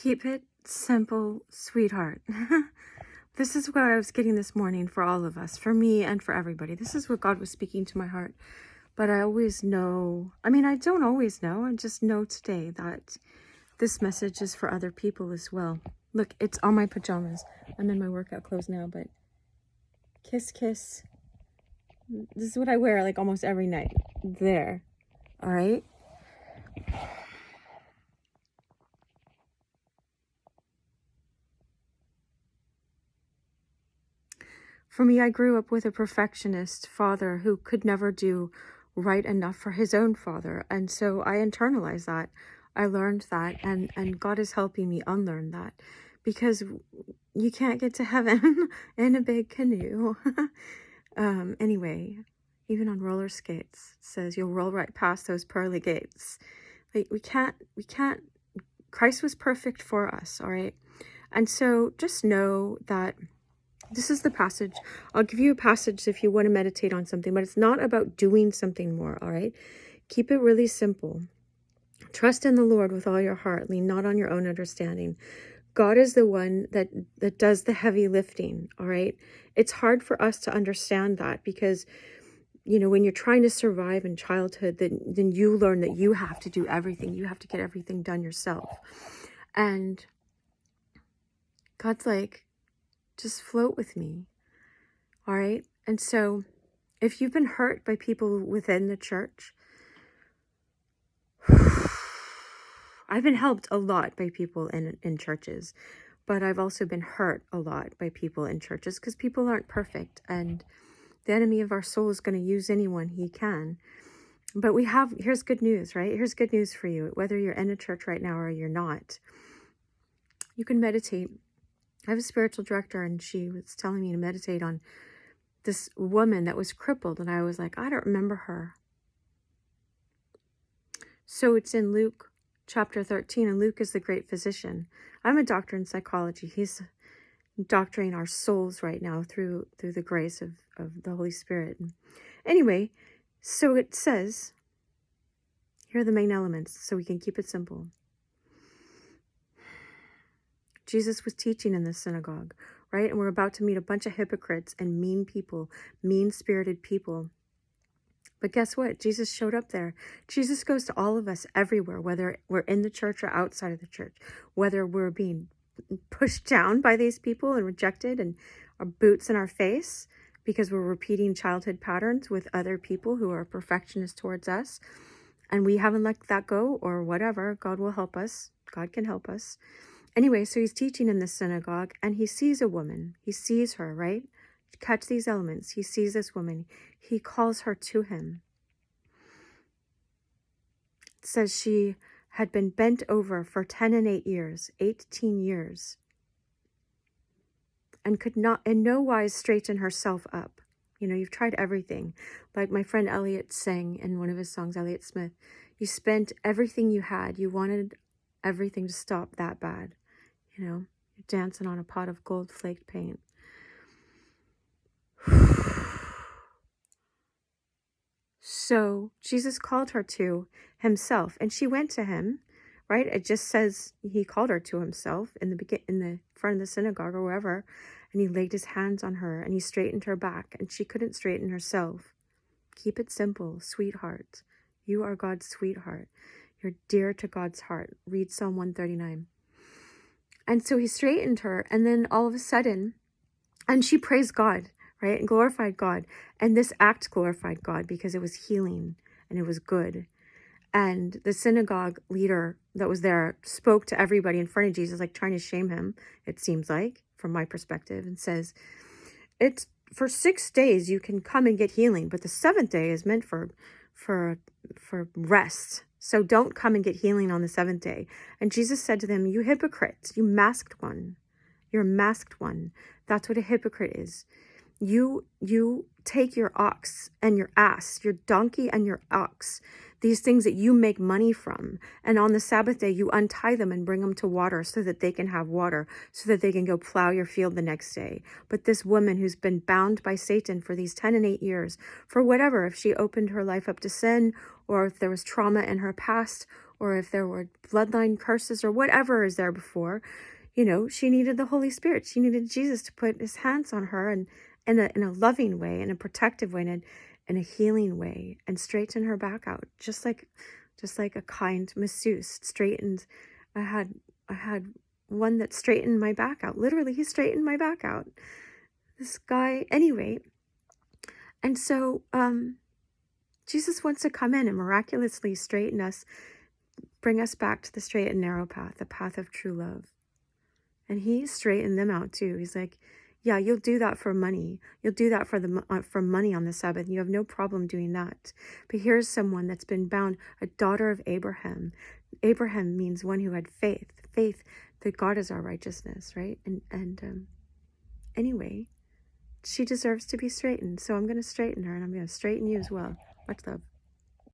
Keep it simple, sweetheart. This is what I was getting this morning for all of us, for me and for everybody. This is what God was speaking to my heart. But I always know, I don't always know. I just know today that this message is for other people as well. Look, it's on my pajamas. I'm in my workout clothes now, but kiss, kiss. This is what I wear like almost every night. There. All right. For me, I grew up with a perfectionist father who could never do right enough for his own father. And so I internalized that. I learned that, and God is helping me unlearn that, because you can't get to heaven in a big canoe. Anyway, even on roller skates, it says you'll roll right past those pearly gates. Like we can't, Christ was perfect for us, all right? And so just know that this is the passage. I'll give you a passage if you want to meditate on something, but it's not about doing something more, all right? Keep it really simple. Trust in the Lord with all your heart. Lean not on your own understanding. God is the one that does the heavy lifting, all right? It's hard for us to understand that because, when you're trying to survive in childhood, then you learn that you have to do everything. You have to get everything done yourself. And God's like, just float with me. All right. And so if you've been hurt by people within the church, I've been helped a lot by people in churches, but I've also been hurt a lot by people in churches because people aren't perfect, and the enemy of our soul is going to use anyone he can. But here's good news, right? Here's good news for you. Whether you're in a church right now or you're not, you can meditate. I have a spiritual director, and she was telling me to meditate on this woman that was crippled. And I was like, I don't remember her. So it's in Luke chapter 13, and Luke is the great physician. I'm a doctor in psychology. He's doctoring our souls right now through the grace of the Holy Spirit. Anyway, so it says, here are the main elements so we can keep it simple. Jesus was teaching in the synagogue, right? And we're about to meet a bunch of hypocrites and mean people, mean-spirited people. But guess what? Jesus showed up there. Jesus goes to all of us everywhere, whether we're in the church or outside of the church, whether we're being pushed down by these people and rejected and our boots in our face because we're repeating childhood patterns with other people who are perfectionists towards us, and we haven't let that go or whatever. God will help us. God can help us. Anyway, so he's teaching in the synagogue, and he sees a woman. He sees her, right? Catch these elements. He sees this woman. He calls her to him. It says she had been bent over for 10 and 8 years, 18 years, and could not in no wise straighten herself up. You've tried everything. Like my friend Elliot sang in one of his songs, Elliot Smith, you spent everything you had. You wanted everything to stop that bad. You're dancing on a pot of gold flaked paint. So Jesus called her to himself, and she went to him, right? It just says he called her to himself in the front of the synagogue or wherever, and he laid his hands on her and he straightened her back, and she couldn't straighten herself. Keep it simple, sweetheart. You are God's sweetheart. You're dear to God's heart. Read Psalm 139. And so he straightened her, and then all of a sudden, and she praised God, right? And glorified God. And this act glorified God because it was healing and it was good. And the synagogue leader that was there spoke to everybody in front of Jesus, like trying to shame him, it seems like, from my perspective, and says, it's for 6 days you can come and get healing, but the 7th day is meant for rest. So don't come and get healing on the 7th day. And Jesus said to them, you hypocrites, you masked one. You're a masked one. That's what a hypocrite is. You take your ox and your ass, your donkey and your ox, these things that you make money from, and on the Sabbath day you untie them and bring them to water so that they can have water, so that they can go plow your field the next day. But this woman who's been bound by Satan for these 10 and 8 years, for whatever, if she opened her life up to sin, or if there was trauma in her past, or if there were bloodline curses or whatever is there before, she needed the Holy Spirit. She needed Jesus to put his hands on her and in a loving way, in a protective way, and in a healing way, and straighten her back out, just like a kind masseuse straightened. I had one that straightened my back out. Literally, he straightened my back out. This guy, anyway. And so, Jesus wants to come in and miraculously straighten us, bring us back to the straight and narrow path, the path of true love. And he straightened them out too. He's like, yeah, you'll do that for money. You'll do that for money on the Sabbath. You have no problem doing that. But here's someone that's been bound, a daughter of Abraham. Abraham means one who had faith. Faith that God is our righteousness, right? And anyway, she deserves to be straightened. So I'm going to straighten her, and I'm going to straighten you as well. Much love.